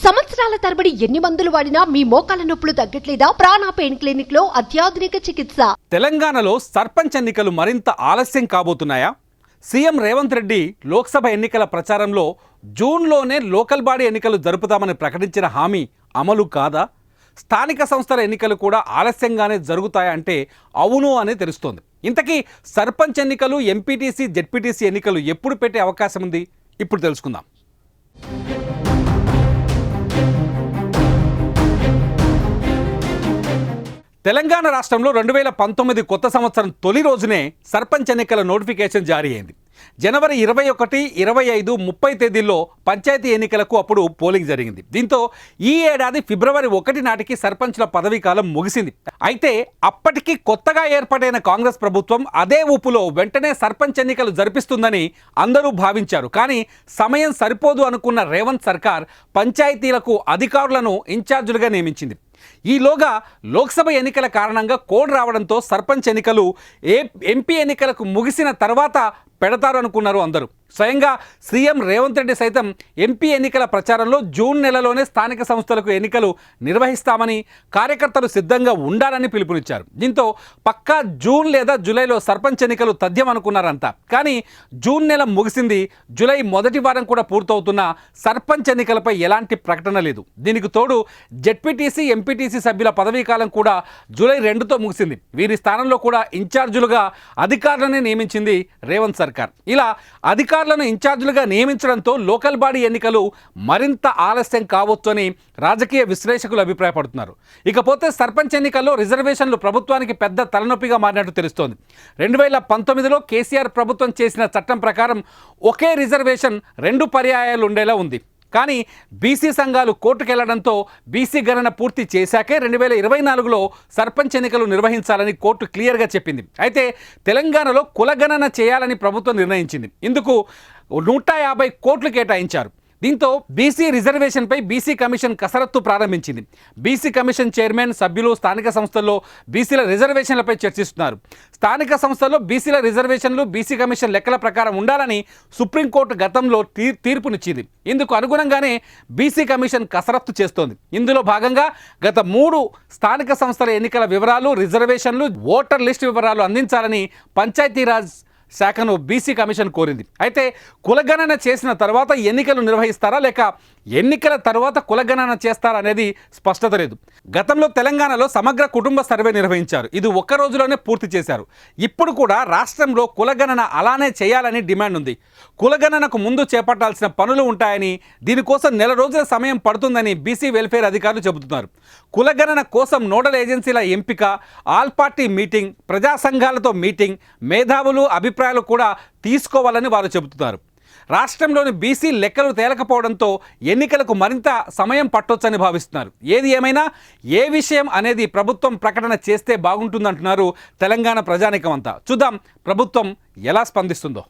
సంవత్సరాల తరబడి ఎన్ని మందులు వాడినా మీ మోకాల నొప్పులు తగ్గట్లేదా? ప్రాణ పెయిన్ క్లినిక్ లో అత్యాధునిక చికిత్స. తెలంగాణలో సర్పంచ్ ఎన్నికలు మరింత ఆలస్యం కాబోతున్నాయా? సీఎం రేవంత్ రెడ్డి లోక్సభ ఎన్నికల ప్రచారంలో జూన్లోనే లోకల్ బాడీ ఎన్నికలు జరుపుతామని ప్రకటించిన హామీ అమలు కాదా? స్థానిక సంస్థల ఎన్నికలు కూడా ఆలస్యంగానే జరుగుతాయంటే అవును అని తెలుస్తోంది. ఇంతకీ సర్పంచ్ ఎన్నికలు, ఎంపీటీసీ, జెడ్పీటీసీ ఎన్నికలు ఎప్పుడు పెట్టే అవకాశం ఉంది? ఇప్పుడు తెలుసుకుందాం. తెలంగాణ రాష్ట్రంలో 2019 కొత్త సంవత్సరం తొలి రోజునే సర్పంచ్ ఎన్నికల నోటిఫికేషన్ జారీ అయింది. జనవరి 21, 25, 30 తేదీల్లో పంచాయతీ ఎన్నికలకు అప్పుడు పోలింగ్ జరిగింది. దీంతో ఈ ఏడాది ఫిబ్రవరి 1 నాటికి సర్పంచ్ల పదవీ కాలం ముగిసింది. అయితే అప్పటికి కొత్తగా ఏర్పడిన కాంగ్రెస్ ప్రభుత్వం అదే ఊపులో వెంటనే సర్పంచ్ ఎన్నికలు జరిపిస్తుందని అందరూ భావించారు. కానీ సమయం సరిపోదు అనుకున్న రేవంత్ సర్కార్ పంచాయతీలకు అధికారులను ఇన్ఛార్జీలుగా నియమించింది. ఈలోగా లోక్సభ ఎన్నికల కారణంగా కోడ్ రావడంతో సర్పంచ్ ఎన్నికలు ఎంపీ ఎన్నికలకు ముగిసిన తర్వాత పెడతారు అనుకున్నారు అందరూ. స్వయంగా సీఎం రేవంత్ రెడ్డి సైతం ఎంపీ ఎన్నికల ప్రచారంలో జూన్ నెలలోనే స్థానిక సంస్థలకు ఎన్నికలు నిర్వహిస్తామని, కార్యకర్తలు సిద్ధంగా ఉండాలని పిలుపునిచ్చారు. దీంతో పక్కా జూన్ లేదా జూలైలో సర్పంచ్ ఎన్నికలు తథ్యం అనుకున్నారంతా. కానీ జూన్ నెల ముగిసింది, జూలై మొదటి వారం కూడా పూర్తవుతున్న సర్పంచ్ ఎన్నికలపై ఎలాంటి ప్రకటన లేదు. దీనికి తోడు జెడ్పీటీసీ, ఎంపీటీసీ సభ్యుల పదవీ కాలం కూడా జూలై 2తో ముగిసింది. వీరి స్థానంలో కూడా ఇన్ఛార్జీలుగా అధికారులనే నియమించింది రేవంత్ సర్కార్. ఇలా అధికారులను ఇన్ఛార్జీలుగా నియమించడంతో లోకల్ బాడీ ఎన్నికలు మరింత ఆలస్యం కావచ్చు అని రాజకీయ విశ్లేషకులు అభిప్రాయపడుతున్నారు. ఇకపోతే సర్పంచ్ ఎన్నికల్లో రిజర్వేషన్లు ప్రభుత్వానికి పెద్ద తలనొప్పిగా మారినట్టు తెలుస్తోంది. 2019లో కేసీఆర్ ప్రభుత్వం చేసిన చట్టం ప్రకారం ఒకే రిజర్వేషన్ 2 పర్యాయాలు ఉండేలా ఉంది. కానీ బీసీ సంఘాలు కోర్టుకెళ్లడంతో బీసీ గణన పూర్తి చేశాకే 2024లో సర్పంచ్ ఎన్నికలు నిర్వహించాలని కోర్టు క్లియర్గా చెప్పింది. అయితే తెలంగాణలో కులగణన చేయాలని ప్రభుత్వం నిర్ణయించింది. ఇందుకు 150 కోట్లు కేటాయించారు. దీంతో బీసీ రిజర్వేషన్పై బీసీ కమిషన్ కసరత్తు ప్రారంభించింది. బీసీ కమిషన్ చైర్మన్, సభ్యులు స్థానిక సంస్థల్లో బీసీల రిజర్వేషన్లపై చర్చిస్తున్నారు. స్థానిక సంస్థల్లో బీసీల రిజర్వేషన్లు బీసీ కమిషన్ లెక్కల ప్రకారం ఉండాలని సుప్రీంకోర్టు గతంలో తీర్పునిచ్చింది. ఇందుకు అనుగుణంగానే బీసీ కమిషన్ కసరత్తు చేస్తోంది. ఇందులో భాగంగా గత 3 స్థానిక సంస్థల ఎన్నికల వివరాలు, రిజర్వేషన్లు, ఓటర్ లిస్టు వివరాలు అందించాలని పంచాయతీరాజ్ శాఖను బీసీ కమిషన్ కోరింది. అయితే కులగణన చేసిన తర్వాత ఎన్నికలు నిర్వహిస్తారా లేక ఎన్నికల తర్వాత కులగణన చేస్తారా అనేది స్పష్టత లేదు. గతంలో తెలంగాణలో సమగ్ర కుటుంబ సర్వే నిర్వహించారు. ఇది ఒక్క రోజులోనే పూర్తి చేశారు. ఇప్పుడు కూడా రాష్ట్రంలో కులగణన అలానే చేయాలని డిమాండ్ ఉంది. కులగణనకు ముందు చేపట్టాల్సిన పనులు ఉంటాయని, దీనికోసం నెల రోజుల సమయం పడుతుందని బీసీ వెల్ఫేర్ అధికారులు చెబుతున్నారు. కులగణన కోసం నోడల్ ఏజెన్సీల ఎంపిక, ఆల్ పార్టీ మీటింగ్, ప్రజా సంఘాలతో మీటింగ్, మేధావులు అభిప్రాయాలు కూడా తీసుకోవాలని వారు చెబుతున్నారు. రాష్ట్రంలోని బీసీ లెక్కలు తేలకపోవడంతో ఎన్నికలకు మరింత సమయం పట్టొచ్చని భావిస్తున్నారు. ఏది ఏమైనా ఏ విషయం అనేది ప్రభుత్వం ప్రకటన చేస్తే బాగుంటుందంటున్నారు తెలంగాణ ప్రజానీకం అంతా. చూద్దాం ప్రభుత్వం ఎలా స్పందిస్తుందో.